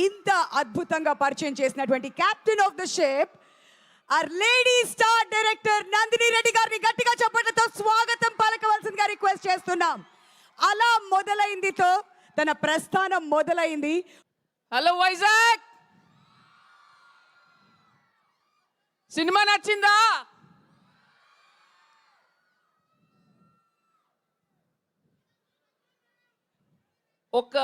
ఇంత అద్భుతంగా పరిచయం చేసినటువంటి captain of the ship are lady star director Nandini Reddy గారిని గట్టిగా చప్పట్లతో స్వాగతం పలకవలసిందిగా రిక్వెస్ట్ చేస్తున్నాం. అలా మొదలైందితో తన ప్రస్థానం మొదలైంది. హలో వైజాగ్, సినిమా నచ్చిందా? ఒక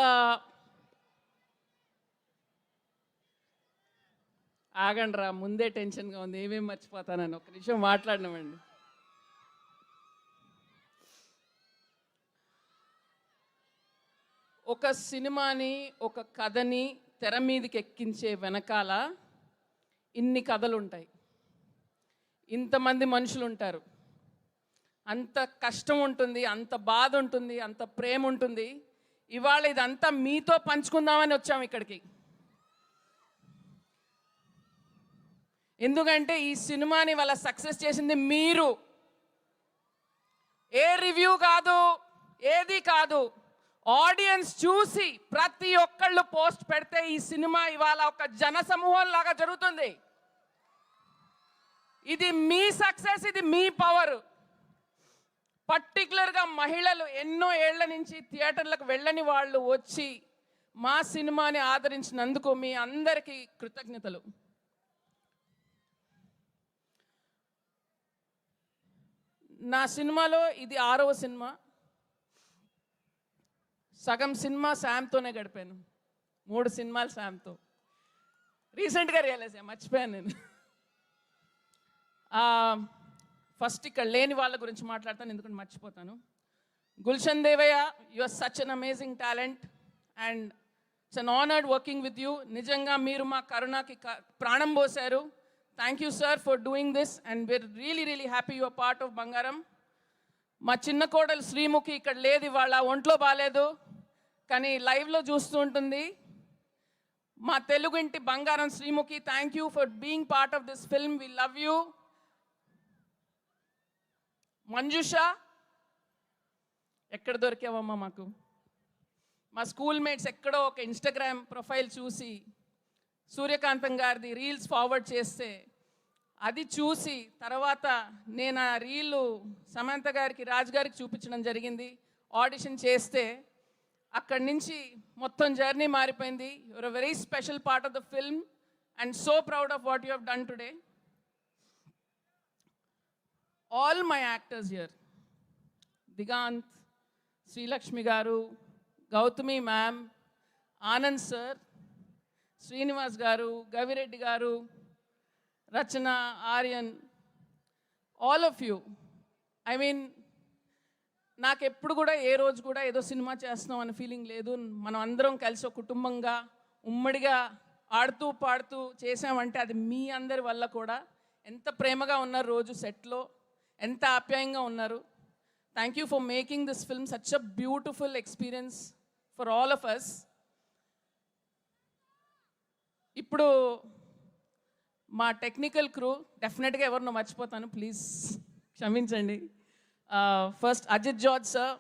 ఆగండి రా, ముందే టెన్షన్గా ఉంది, ఏమేమి మర్చిపోతానని. ఒక నిమిషం మాట్లాడినామండి. ఒక సినిమాని, ఒక కథని తెర మీదకి ఎక్కించే వెనకాల ఇన్ని కథలు ఉంటాయి, ఇంతమంది మనుషులు ఉంటారు, అంత కష్టం ఉంటుంది, అంత బాధ ఉంటుంది, అంత ప్రేమ ఉంటుంది. ఇవాళ ఇదంతా మీతో పంచుకుందామని వచ్చాము ఇక్కడికి. ఎందుకంటే ఈ సినిమాని వాళ్ళ సక్సెస్ చేసింది మీరు. ఏ రివ్యూ కాదు, ఏది కాదు, ఆడియన్స్ చూసి ప్రతి ఒక్కళ్ళు పోస్ట్ పెడితే ఈ సినిమా ఇవాళ ఒక జన సమూహం లాగా జరుగుతుంది. ఇది మీ సక్సెస్, ఇది మీ పవర్. పర్టికులర్గా మహిళలు ఎన్నో ఏళ్ల నుంచి థియేటర్లకు వెళ్ళని వాళ్ళు వచ్చి మా సినిమాని ఆదరించినందుకు మీ అందరికీ కృతజ్ఞతలు. నా సినిమాలో ఇది 6వ సినిమా. సగం సినిమా శామ్తోనే గడిపాను, 3 సినిమాలు శామ్తో. రీసెంట్గా రియలైజ్ అయ్యా, మర్చిపోయాను నేను. ఫస్ట్ ఇక్కడ లేని వాళ్ళ గురించి మాట్లాడతాను, ఎందుకంటే మర్చిపోతాను. Gulshan Devaiah, you are such an amazing talent and it's an honoured working with you. నిజంగా మీరు మా కరుణకి ప్రాణం పోశారు. Thank you sir for doing this and we're really happy you are part of Bangaram. మా చిన్న కోడలు శ్రీముఖి ఇక్కడ లేదు, ఇవాళ ఒంట్లో బాగాలేదు, కానీ లైవ్లో చూస్తూ ఉంటుంది. మా తెలుగు ఇంటి బంగారం Sreemukhi, thank you for being part of this film, we love you. Manjusha, ఎక్కడ దొరికావమ్మా మాకు? మా స్కూల్ మేట్స్ ఎక్కడో ఒక ఇన్స్టాగ్రామ్ ప్రొఫైల్ చూసి సూర్యకాంతం గారిది రీల్స్ ఫార్వర్డ్ చేస్తే అది చూసి తర్వాత నేను ఆ రీలు సమంత గారికి, రాజు గారికి చూపించడం జరిగింది. ఆడిషన్ చేస్తే అక్కడి నుంచి మొత్తం జర్నీ మారిపోయింది. Your a very special part of the film and so proud of what you have done today. All my actors here, Digant, Srilakshmi garu, Gautami ma'am, Anand sir, Srinivas garu, Gavireddy garu, Rachana, Aryan, all of you. I mean, నాకు ఎప్పుడు కూడా ఏ రోజు కూడా ఏదో cinema చేస్తున్నాం అనే feeling లేదు. మనం అందరం కలిసి ఒక కుటుంబంగా ఉమ్మడిగా ఆడుతూ పాడుతూ చేసామంటే అది మీ అందరి వల్ల కూడా. ఎంత ప్రేమగా ఉన్నారు రోజు సెట్లో, ఎంత ఆప్యాయంగా ఉన్నారు. Thank you for making this film such a beautiful experience for all of us. ఇప్పుడు మా టెక్నికల్ క్రూ, డెఫినెట్గా ఎవరినో మర్చిపోతాను, ప్లీజ్ క్షమించండి. First Ajith George sir,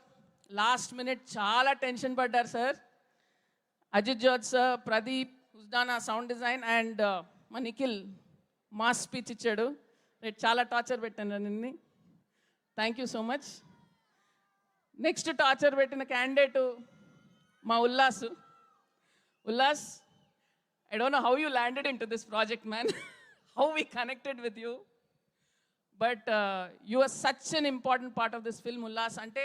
last minute చాలా టెన్షన్ పడ్డారు sir. Ajith George sir, Pradeep హుస్దానా సౌండ్ డిజైన్ అండ్ మా నిఖిల్ మాస్ స్పీచ్ ఇచ్చాడు. రేపు చాలా టార్చర్ పెట్టాను నిన్ని, thank you so much. Next torture పెట్టిన క్యాండిడేటు మా Ullas. Ullas, I don't know how you landed into this project, man. How we connected with you. But you are such an important part of this film, Ullas. Ante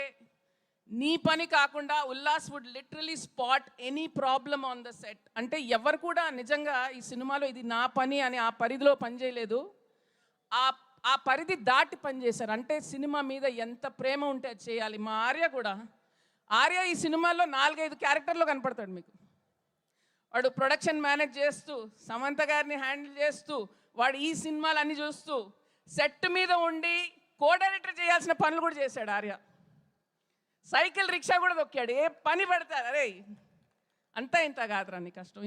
nee pani kaakunda Ullas would literally spot any problem on the set. Ante evaru kuda nijanga ee cinemalo idi na pani ani aa paridilo pani cheyaledu. ఆ పరిధి దాటి పనిచేశారు. అంటే cinema మీద ఎంత ప్రేమ ఉంటే అది చేయాలి. మా ఆర్య కూడా, ఆర్య ఈ సినిమాలో 4-5 క్యారెక్టర్లో కనపడతాడు మీకు. వాడు ప్రొడక్షన్ మేనేజ్ చేస్తూ, సమంత గారిని హ్యాండిల్ చేస్తూ, వాడు ఈ సినిమాలు అన్నీ చూస్తూ, సెట్ మీద ఉండి కో డైరెక్టర్ చేయాల్సిన పనులు కూడా చేశాడు ఆర్య. సైకిల్ రిక్షా కూడా తొక్కాడు, ఏ పని పెడతారు. అరే అంతా ఇంత కాదురా నీ కష్టం.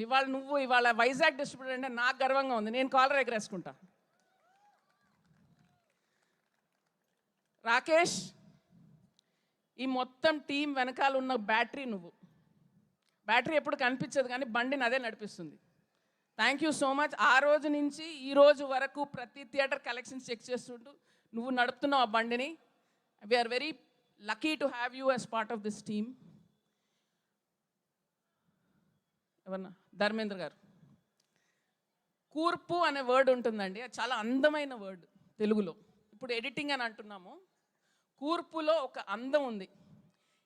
ఇవాళ వైజాగ్ డిస్ట్రిబ్యూటర్ అంటే నాకు గర్వంగా ఉంది, నేను కాలర్ ఎగరేసుకుంటా. రాకేష్, ఈ మొత్తం టీం వెనకాల ఉన్న బ్యాటరీ నువ్వు. బ్యాటరీ ఎప్పుడు కనిపించదు కానీ బండిని అదే నడిపిస్తుంది. Thank you so much. ఆ రోజు నుంచి ఈ రోజు వరకు ప్రతి థియేటర్ కలెక్షన్స్ చెక్ చేస్తుంటూ నువ్వు నడుపుతున్నావు ఆ బండిని. We're very lucky to have you as part of this team. ఎవరన్నా ధర్మేంద్ర గారు, కూర్పు అనే వర్డ్ ఉంటుందండి, అది చాలా అందమైన వర్డ్ తెలుగులో. ఇప్పుడు ఎడిటింగ్ అని అంటున్నాము, కూర్పులో ఒక అందం ఉంది.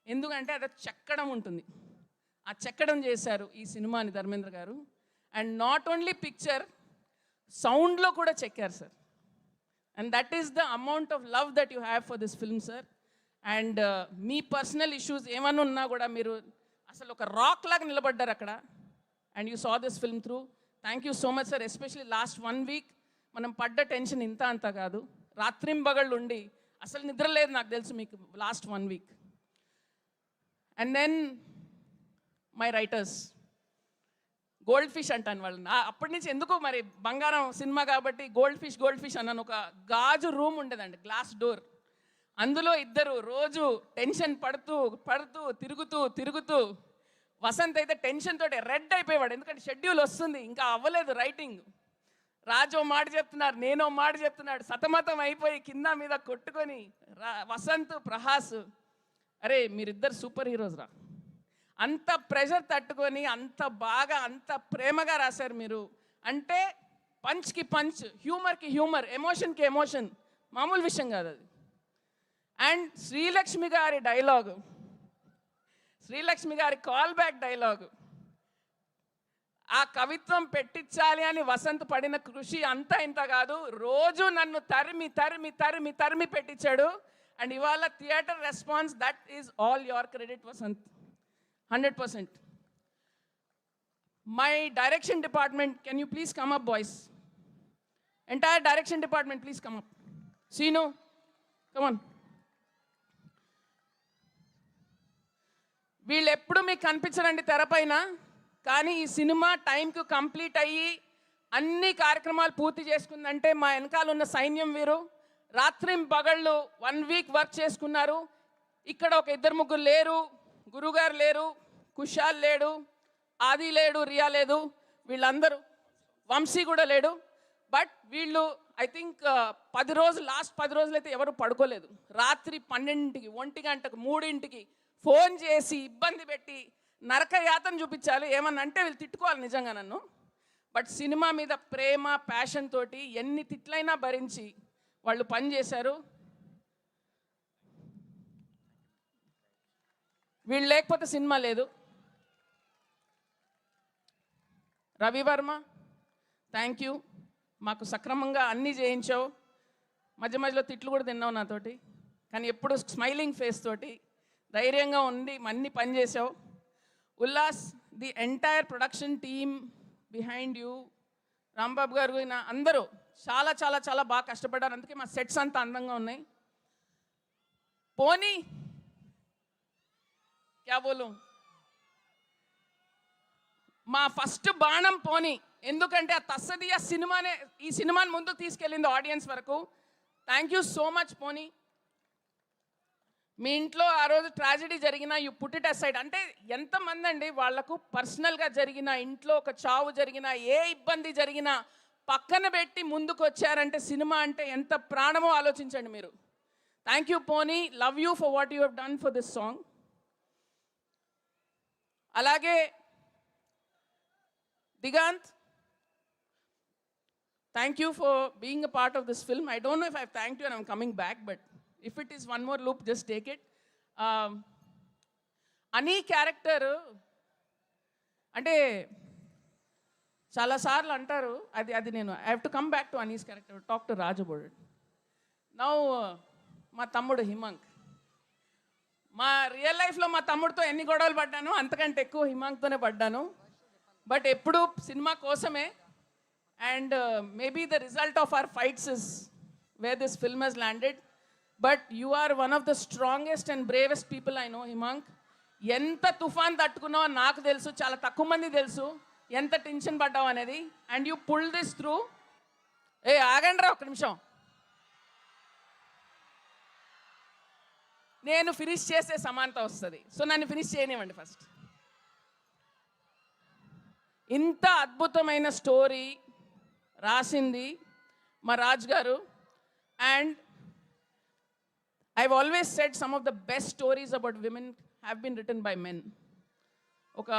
ఎందుకంటే అది చెక్కడం ఉంటుంది. ఆ చెక్కడం చేశారు ఈ సినిమాని ధర్మేంద్ర గారు. అండ్ నాట్ ఓన్లీ పిక్చర్, సౌండ్లో కూడా చెక్కారు sir. And that is the amount of love that you have for this film sir. And me personal issues ఏమన్నా ఉన్నా కూడా మీరు అసలు ఒక రాక్ లాగా నిలబడ్డారు అక్కడ. And you saw this film through. Thank you so much sir. Especially last 1 week మనం పడ్డ టెన్షన్ ఇంత అంత కాదు. రాత్రింబగళ్ళు ఉండి అసలు నిద్ర లేదు నాకు తెలుసు మీకు last 1 week. And then my writers, goldfish అంటాను వాళ్ళని. అప్పటి నుంచి ఎందుకో మరి బంగారం సినిమా కాబట్టి గోల్డ్ ఫిష్ అన్నాను. ఒక గాజు రూమ్ ఉండేదండి, గ్లాస్ డోర్. అందులో ఇద్దరు రోజు టెన్షన్ పడుతూ తిరుగుతూ వసంత్ అయితే టెన్షన్ తోటి రెడ్ అయిపోయేవాడు. ఎందుకంటే షెడ్యూల్ వస్తుంది, ఇంకా అవ్వలేదు రైటింగ్. రాజు మాట చెప్తున్నారు, నేనో మాట చెప్తున్నాడు, సతమతం అయిపోయి కింద మీద కొట్టుకొని వసంత్ ప్రహాస్, అరే మీరిద్దరు సూపర్ హీరోస్ రా. అంత ప్రెషర్ తట్టుకొని అంత బాగా అంత ప్రేమగా రాశారు మీరు. అంటే పంచ్కి పంచ్, హ్యూమర్కి హ్యూమర్, ఎమోషన్కి ఎమోషన్, మామూలు విషయం కాదు అది. అండ్ శ్రీలక్ష్మి గారి డైలాగు, శ్రీలక్ష్మి గారి కాల్ బ్యాక్ డైలాగు, ఆ కవిత్వం పెట్టించాలి అని వసంత్ పడిన కృషి అంతా ఇంత కాదు. రోజు నన్ను తరిమి పెట్టించాడు. అండ్ ఇవాళ theatre response, that is all your credit Vasanth, 100%. My direction department, can you please come up, boys? Entire direction department, please come up. Sino, come on. వీళ్ళు ఎప్పుడు మీకు కనిపించరండి తెరపైన, కానీ ఈ సినిమా టైంకు కంప్లీట్ అయ్యి అన్ని కార్యక్రమాలు పూర్తి చేసుకుందంటే మా వెనకాల ఉన్న సైన్యం వీరు. రాత్రింబగళ్ళు 1 వీక్ వర్క్ చేసుకున్నారు. ఇక్కడ ఒక 2-3 లేరు, గురుగారు లేరు, కుషాల్ లేడు, ఆది లేడు, రియా లేదు, వీళ్ళందరూ, వంశీ కూడా లేడు. బట్ వీళ్ళు ఐ థింక్ 10 రోజులు, లాస్ట్ 10 రోజులు అయితే ఎవరు పడుకోలేదు. రాత్రి 12కి, 1 గంటకు, 3కి ఫోన్ చేసి ఇబ్బంది పెట్టి నరక యాతన చూపించాలి. ఏమన్నా అంటే వీళ్ళు తిట్టుకోవాలి నిజంగా నన్ను. బట్ సినిమా మీద ప్రేమ, ప్యాషన్ తోటి ఎన్ని తిట్లైనా భరించి వాళ్ళు పనిచేశారు. వీళ్ళు లేకపోతే సినిమా లేదు. రవివర్మ, థ్యాంక్ యూ, మాకు సక్రమంగా అన్నీ చేయించావు. మధ్యలో తిట్లు కూడా తిన్నావు నాతోటి, కానీ ఎప్పుడు స్మైలింగ్ ఫేస్ తోటి ధైర్యంగా ఉండి అన్నీ పనిచేసావు. Ullas, the entire production team behind you, Rambabu గారు, అందరూ చాలా చాలా చాలా బాగా కష్టపడ్డారు. అందుకే మా సెట్స్ అంతా అందంగా ఉన్నాయి. పోనీ క్యా బోలు, మా ఫస్ట్ బాణం పోనీ. ఎందుకంటే ఆ తస్సదియా సినిమానే ఈ సినిమాని ముందుకు తీసుకెళ్ళింది ఆడియన్స్ వరకు. థ్యాంక్ యూ సో మచ్ పోనీ. మీ ఇంట్లో ఆ రోజు ట్రాజెడీ జరిగిన యూ పుట్ ఇట్ అసైడ్. అంటే ఎంతమంది అండి వాళ్లకు పర్సనల్గా జరిగిన, ఇంట్లో ఒక చావు జరిగిన, ఏ ఇబ్బంది జరిగినా పక్కన పెట్టి ముందుకు వచ్చారంటే సినిమా అంటే ఎంత ప్రాణమో ఆలోచించండి మీరు. Thank you Pony, love you for what you have done for this song. అలాగే Diganth, thank you for being a part of this film. I don't know if I thank you and I'm coming back, but if it is one more loop, just take it. Ani character అంటే చాలాసార్లు అంటారు, అది నేను I have to come back to Anees character, talk to Raj about it. Now మా తమ్ముడు హిమాంక్, మా real లైఫ్లో మా తమ్ముడితో ఎన్ని గొడవలు పడ్డాను అంతకంటే ఎక్కువ హిమాంక్తోనే పడ్డాను. బట్ ఎప్పుడు సినిమా కోసమే. And maybe the result of our fights is where this film has landed. But you are one of the strongest and bravest people I know Himank. ఎంత తుఫాన్ తట్టుకున్నావో నాకు తెలుసు, చాలా తక్కువ మంది తెలుసు ఎంత టెన్షన్ పడ్డావు అనేది. And you pull this through. ఆగండి రా ఒక్క నిమిషం, నేను ఫినిష్ చేస్తే సమానత వస్తుంది. సో నన్ను ఫినిష్ చేయనివ్వండి ఫస్ట్. ఇంత అద్భుతమైన స్టోరీ రాసింది మా రాజ్ గారు. And I've always said some of the best stories about women have been written by men. ఒక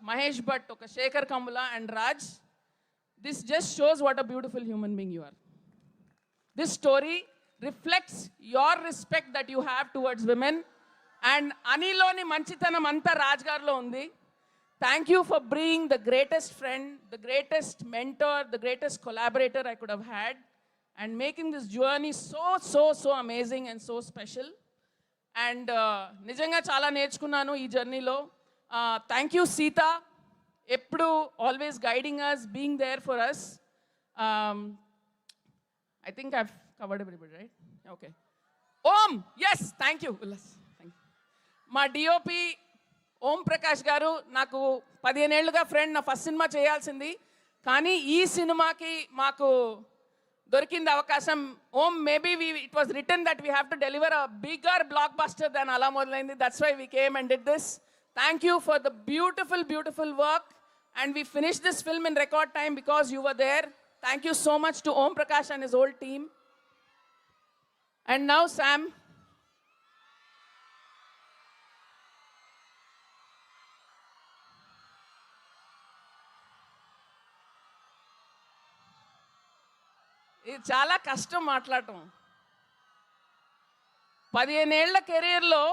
మహేష్ భట్, ఒక Sekhar Kammula and Raj. This just shows what a beautiful human being you are. This story reflects your respect that you have towards women. And అనిలోని మంచితనం అంతా రాజ్ గారిలో ఉంది. Thank you for being the greatest friend, the greatest mentor, the greatest collaborator I could have had, and making this journey so amazing and so special. And నిజంగా చాలా నేర్చుకున్నాను ఈ జర్నీలో. Thank you Sita, ఎప్పుడు always guiding us, being there for us. I think I've covered everybody, right? Okay. Om, yes, thank you. Ullas, thank you. మా DOP Om Prakash గారు నాకు 15 ఏళ్ళుగా ఫ్రెండ్. నా ఫస్ట్ సినిమా చేయాల్సింది, కానీ ఈ సినిమాకి మాకు దొరికింది అవకాశం. Om, maybe it was written that we have to deliver a bigger blockbuster than అలా మొదలైంది. That's why we came and did this. Thank you for the beautiful work, and we finish this film in record time because you were there. Thank you so much to Om Prakash and his whole team. And now Sam. ఇది చాలా కష్టం మాట్లాడటం. 15 ఏళ్ల కెరీర్లో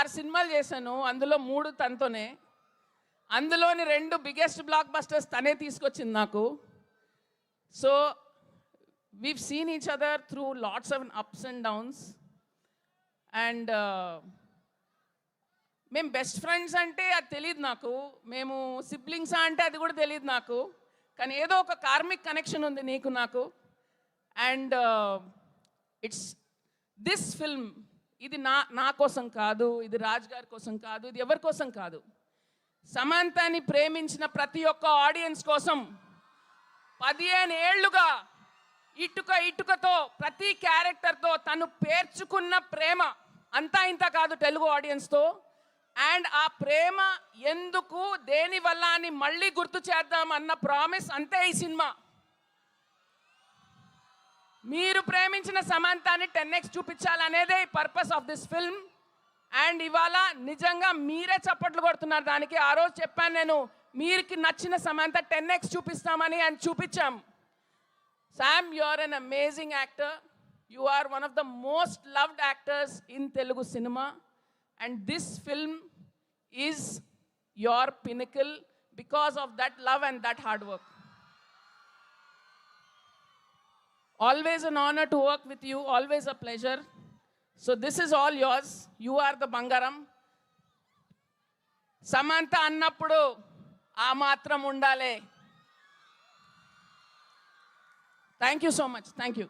6 సినిమాలు చేశాను, అందులో 3 తనతోనే. అందులోని 2 బిగ్గెస్ట్ బ్లాక్ బస్టర్స్ తనే తీసుకొచ్చింది నాకు. So we've seen each other through lots of ups and downs, and మేము బెస్ట్ ఫ్రెండ్స్ అంటే అది తెలియదు నాకు, మేము సిబ్లింగ్సా అంటే అది కూడా తెలియదు నాకు. కానీ ఏదో ఒక కార్మిక్ కనెక్షన్ ఉంది నీకు నాకు. అండ్ ఇట్స్ దిస్ ఫిల్మ్, ఇది నా కోసం కాదు, ఇది రాజ్ గారి కోసం కాదు, ఇది ఎవరి కోసం కాదు. సమంతని ప్రేమించిన ప్రతి ఒక్క ఆడియన్స్ కోసం. 15 ఏళ్లుగా ఇటుకతో ప్రతి క్యారెక్టర్తో తను పేర్చుకున్న ప్రేమ అంతా ఇంత కాదు తెలుగు ఆడియన్స్తో. అండ్ ఆ ప్రేమ ఎందుకు, దేనివల్ల అని మళ్ళీ గుర్తు చేద్దాం అన్న ప్రామిస్ అంతే ఈ సినిమా. మీరు ప్రేమించిన సమంతాన్ని 10x చూపించాలనేదే purpose of this film. And ఇవాళ నిజంగా మీరే చప్పట్లు కొడుతున్నారు దానికి. ఆ రోజు చెప్పాను నేను, మీకు నచ్చిన సమంత 10x చూపిస్తామని, అండ్ చూపించాం. Sam, you are an amazing actor. You are one of the most loved actors in Telugu cinema. And this film is your pinnacle because of that love and that hard work. Always an honor to work with you, always a pleasure. So this is all yours. You are the Bangaram. Samantha annappudu aa matram undale. Thank you so much. Thank you.